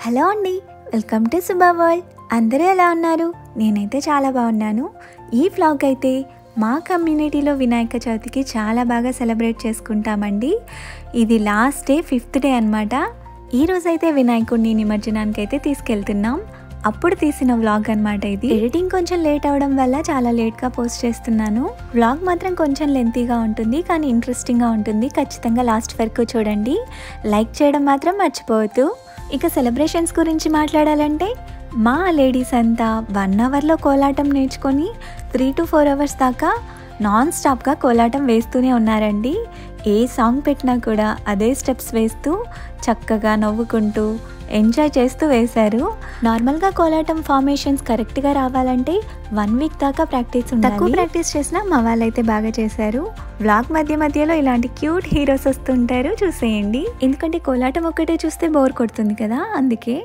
Hello అండి, welcome to Suba world. అందరూ ఎలా ఉన్నారు? నేనైతే చాలా బాగున్నాను. ఈ వ్లాగ్ అయితే మా కమ్యూనిటీలో వినాయక చవితికి చాలా బాగా సెలబ్రేట్ చేసుకుంటామండి. ఇది లాస్ట్ డే 5th డే అనమాట. ఈరోజైతే వినాయకుడిని నిమజ్జనానికి అయితే తీసుకెళ్తున్నాం. అప్పుడు తీసిన వ్లాగ్ అనమాట ఇది. ఎడిటింగ్ కొంచెం లేట్ అవడం వల్ల చాలా లేట్గా పోస్ట్ చేస్తున్నాను. వ్లాగ్ మాత్రం కొంచెం లెంతీగా ఉంటుంది, కానీ ఇంట్రెస్టింగ్గా ఉంటుంది. ఖచ్చితంగా లాస్ట్ వరకు చూడండి. లైక్ చేయడం మాత్రం మర్చిపోవద్దు. ఇక సెలబ్రేషన్స్ గురించి మాట్లాడాలంటే మా లేడీస్ అంతా 1 అవర్లో కోలాటం నేర్చుకొని 3 to 4 అవర్స్ దాకా నాన్ స్టాప్గా కోలాటం వేస్తూనే ఉన్నారండి. ఏ సాంగ్ పెట్టినా కూడా అదే స్టెప్స్ వేస్తూ చక్కగా నవ్వుకుంటూ ఎంజాయ్ చేస్తూ వేశారు. నార్మల్గా కోలాటం ఫార్మేషన్స్ కరెక్ట్గా రావాలంటే 1 వీక్ దాకా ప్రాక్టీస్ ఉండాలి. తక్కువ ప్రాక్టీస్ చేసినా మా వాళ్ళైతే బాగా చేశారు. వ్లాగ్ మధ్యలో ఇలాంటి క్యూట్ హీరోస్ వస్తుంటారు, చూసేయండి. ఎందుకంటే కోలాటం ఒక్కటే చూస్తే బోర్ కొడుతుంది కదా, అందుకే.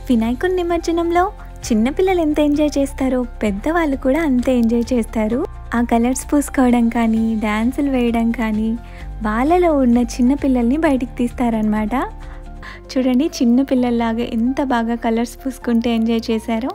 వినాయకుడి నిమజ్జనంలో చిన్నపిల్లలు ఎంత ఎంజాయ్ చేస్తారో పెద్దవాళ్ళు కూడా అంతే ఎంజాయ్ చేస్తారు. ఆ కలర్స్ పూసుకోవడం కానీ, డ్యాన్సులు వేయడం కానీ, వాళ్ళలో ఉన్న చిన్నపిల్లల్ని బయటికి తీస్తారనమాట. చూడండి, చిన్నపిల్లల్లాగా ఎంత బాగా కలర్స్ పూసుకుంటే ఎంజాయ్ చేశారో.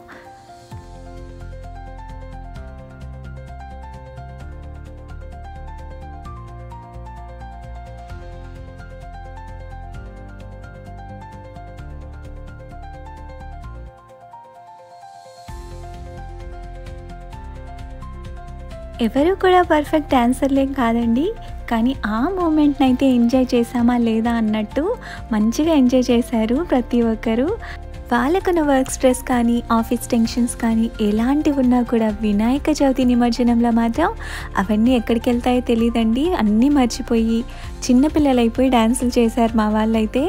ఎవరు కూడా పర్ఫెక్ట్ డాన్సర్లేం కాదండి, కానీ ఆ మూమెంట్ని అయితే ఎంజాయ్ చేసామా లేదా అన్నట్టు మంచిగా ఎంజాయ్ చేశారు ప్రతి ఒక్కరు. వాళ్ళకున్న వర్క్ స్ట్రెస్ కానీ, ఆఫీస్ టెన్షన్స్ కానీ ఎలాంటివి ఉన్నా కూడా వినాయక చవితి నిమజ్జనంలో మాత్రం అవన్నీ ఎక్కడికి వెళ్తాయో తెలియదండి. అన్నీ మర్చిపోయి చిన్నపిల్లలు అయిపోయి డ్యాన్సులు చేశారు మా వాళ్ళైతే.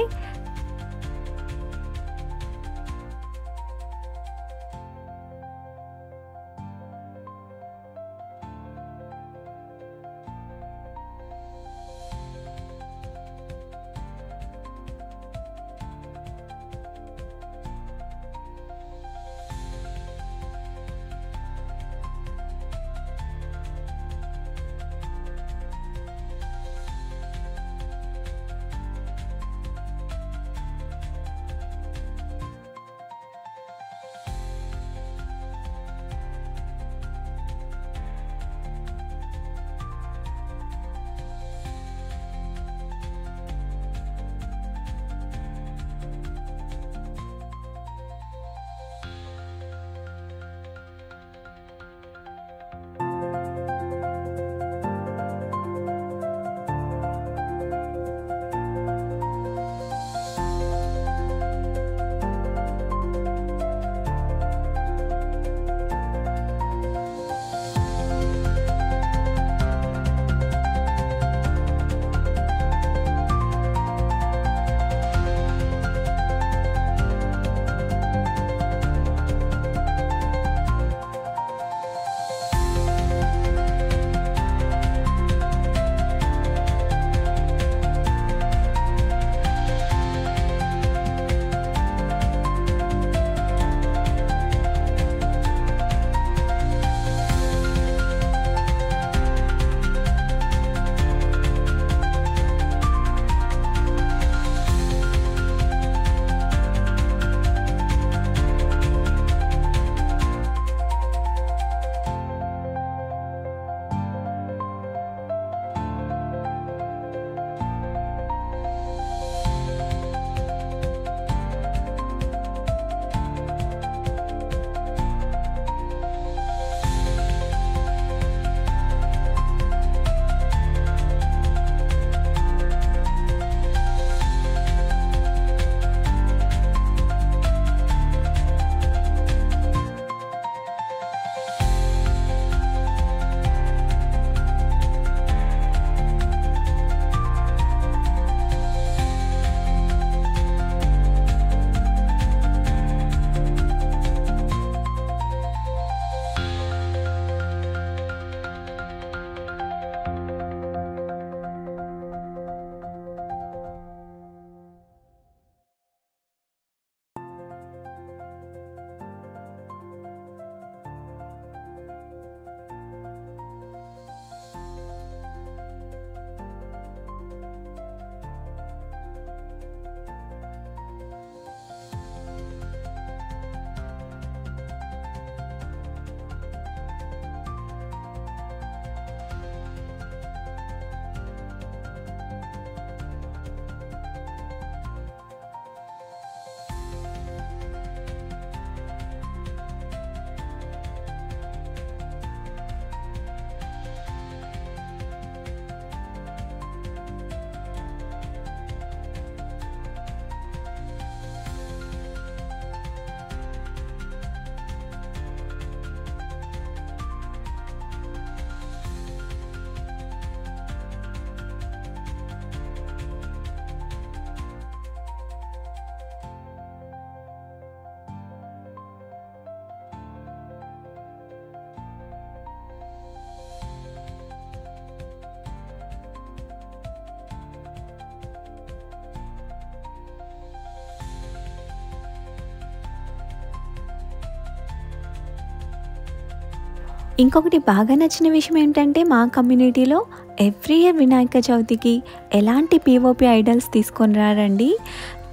ఇంకొకటి బాగా నచ్చిన విషయం ఏంటంటే మా కమ్యూనిటీలో ఎవ్రీ ఇయర్ వినాయక చవితికి ఎలాంటి పీఓపీ ఐడల్స్ తీసుకొని రారండి.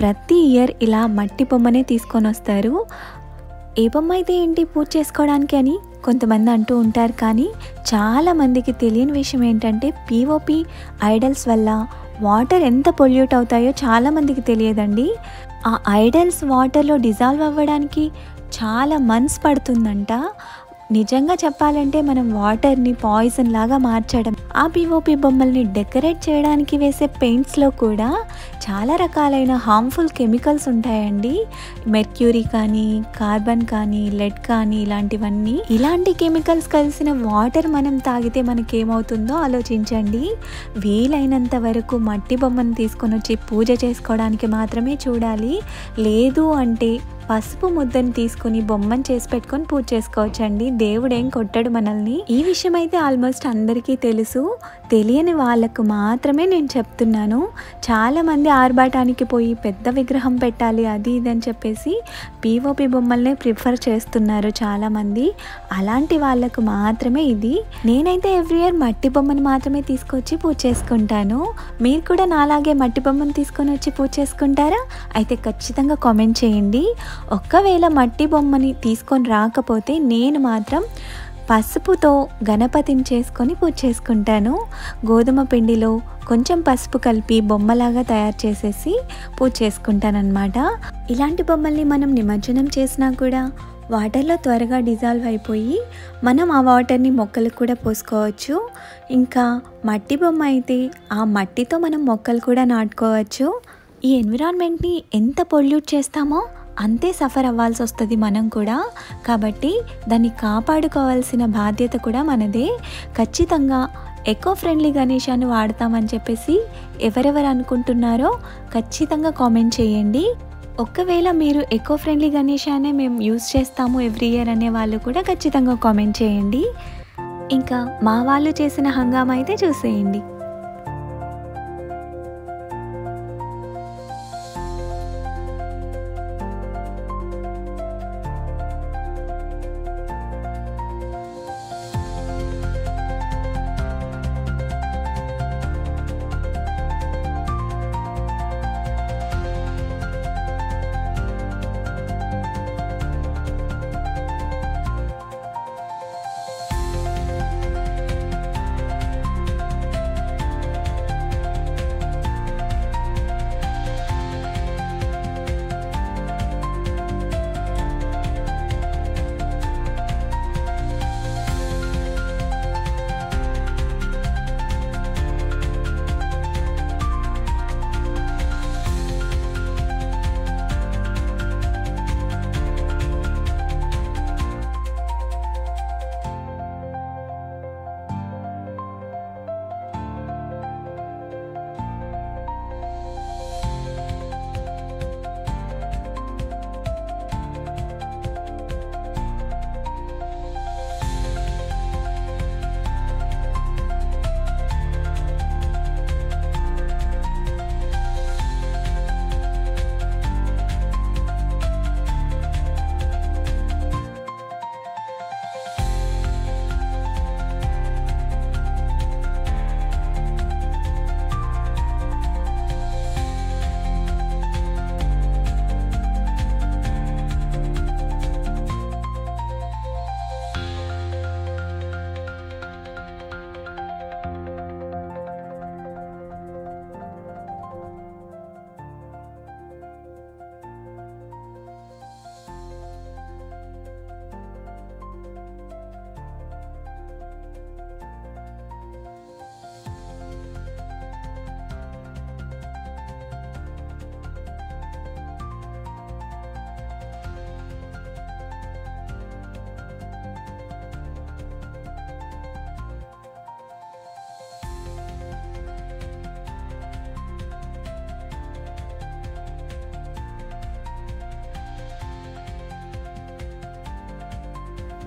ప్రతి ఇయర్ ఇలా మట్టి బొమ్మనే తీసుకొని వస్తారు. ఏ బొమ్మ అయితే ఏంటి పూజ చేసుకోవడానికి అని కొంతమంది అంటూ ఉంటారు, కానీ చాలామందికి తెలియని విషయం ఏంటంటే పీఓపీ ఐడల్స్ వల్ల వాటర్ ఎంత పొల్యూట్ అవుతాయో చాలామందికి తెలియదండి. ఆ ఐడల్స్ వాటర్లో డిజాల్వ్ అవ్వడానికి చాలా మంత్స్ పడుతుందంట. నిజంగా చెప్పాలంటే మనం వాటర్ని పాయిజన్ లాగా మార్చడం. ఆ పీఓపీ బొమ్మల్ని డెకరేట్ చేయడానికి వేసే పెయింట్స్లో కూడా చాలా రకాలైన హార్మ్ఫుల్ కెమికల్స్ ఉంటాయండి. మెర్క్యూరీ కానీ, కార్బన్ కానీ, లెడ్ కానీ, ఇలాంటివన్నీ. ఇలాంటి కెమికల్స్ కలిసిన వాటర్ మనం తాగితే మనకేమవుతుందో ఆలోచించండి. వీలైనంత వరకు మట్టి బొమ్మను తీసుకొని వచ్చి పూజ చేసుకోవడానికి మాత్రమే చూడాలి. లేదు అంటే పసుపు ముద్దను తీసుకొని బొమ్మను చేసి పెట్టుకొని పూజ చేసుకోవచ్చండి. దేవుడేం కొట్టడు మనల్ని. ఈ విషయం అయితే ఆల్మోస్ట్ అందరికీ తెలుసు. తెలియని వాళ్ళకు మాత్రమే నేను చెప్తున్నాను. చాలామంది ఆర్భాటానికి పోయి పెద్ద విగ్రహం పెట్టాలి అది ఇది అని చెప్పేసి పీఓపీ బొమ్మల్నే ప్రిఫర్ చేస్తున్నారు చాలామంది. అలాంటి వాళ్ళకు మాత్రమే ఇది. నేనైతే ఎవ్రీ ఇయర్ మట్టి బొమ్మను మాత్రమే తీసుకొచ్చి పూజ చేసుకుంటాను. మీరు కూడా నాలాగే మట్టి బొమ్మను తీసుకొని వచ్చి పూజ చేసుకుంటారా? అయితే ఖచ్చితంగా కామెంట్ చేయండి. ఒక్కవేళ మట్టి బొమ్మని తీసుకొని రాకపోతే నేను మాత్రం పసుపుతో గణపతిని చేసుకొని పూజ చేసుకుంటాను. గోధుమ పిండిలో కొంచెం పసుపు కలిపి బొమ్మలాగా తయారు చేసేసి పూజ చేసుకుంటానన్నమాట. ఇలాంటి బొమ్మల్ని మనం నిమజ్జనం చేసినా కూడా వాటర్లో త్వరగా డిజాల్వ్ అయిపోయి మనం ఆ వాటర్ని మొక్కలకు కూడా పోసుకోవచ్చు. ఇంకా మట్టి బొమ్మ అయితే ఆ మట్టితో మనం మొక్కలు కూడా నాటుకోవచ్చు. ఈ ఎన్విరాన్మెంట్ని ఎంత పొల్యూట్ చేస్తామో అంతే సఫర్ అవ్వాల్సి వస్తుంది మనం కూడా. కాబట్టి దాన్ని కాపాడుకోవాల్సిన బాధ్యత కూడా మనదే. ఖచ్చితంగా ఎకో ఫ్రెండ్లీ గణేశాన్ని వాడతామని చెప్పేసి ఎవరెవరు అనుకుంటున్నారో ఖచ్చితంగా కామెంట్ చేయండి. ఒకవేళ మీరు ఎకో ఫ్రెండ్లీ గణేశాన్ని మేము యూజ్ చేస్తాము ఎవ్రీ ఇయర్ అనే వాళ్ళు కూడా ఖచ్చితంగా కామెంట్ చేయండి. ఇంకా మా వాళ్ళు చేసిన హంగామా అయితే చూసేయండి.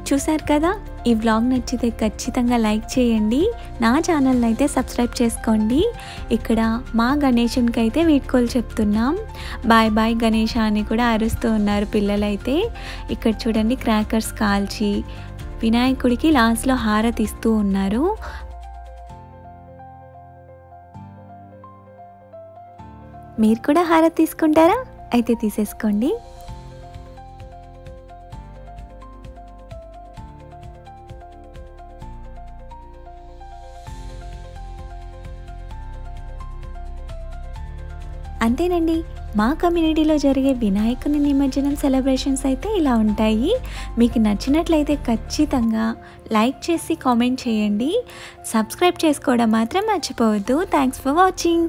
చూశారు కదా, ఈ వ్లాగ్ నచ్చితే ఖచ్చితంగా లైక్ చేయండి. నా ఛానల్ని అయితే సబ్స్క్రైబ్ చేసుకోండి. ఇక్కడ మా గణేశునికి అయితే వీడ్కోలు చెప్తున్నాం. బాయ్ బాయ్ గణేష అని కూడా అరుస్తూ ఉన్నారు పిల్లలైతే. ఇక్కడ చూడండి క్రాకర్స్ కాల్చి వినాయకుడికి లాస్ట్లో హారతి ఇస్తూ ఉన్నారు. మీరు కూడా హారతి తీసుకుంటారా? అయితే తీసేసుకోండి. అంతేనండి, మా కమ్యూనిటీలో జరిగే వినాయకుని నిమజ్జనం సెలబ్రేషన్స్ అయితే ఇలా ఉంటాయి. మీకు నచ్చినట్లయితే ఖచ్చితంగా లైక్ చేసి కామెంట్ చేయండి. సబ్స్క్రైబ్ చేసుకోవడం మాత్రం మర్చిపోవద్దు. Thanks for watching.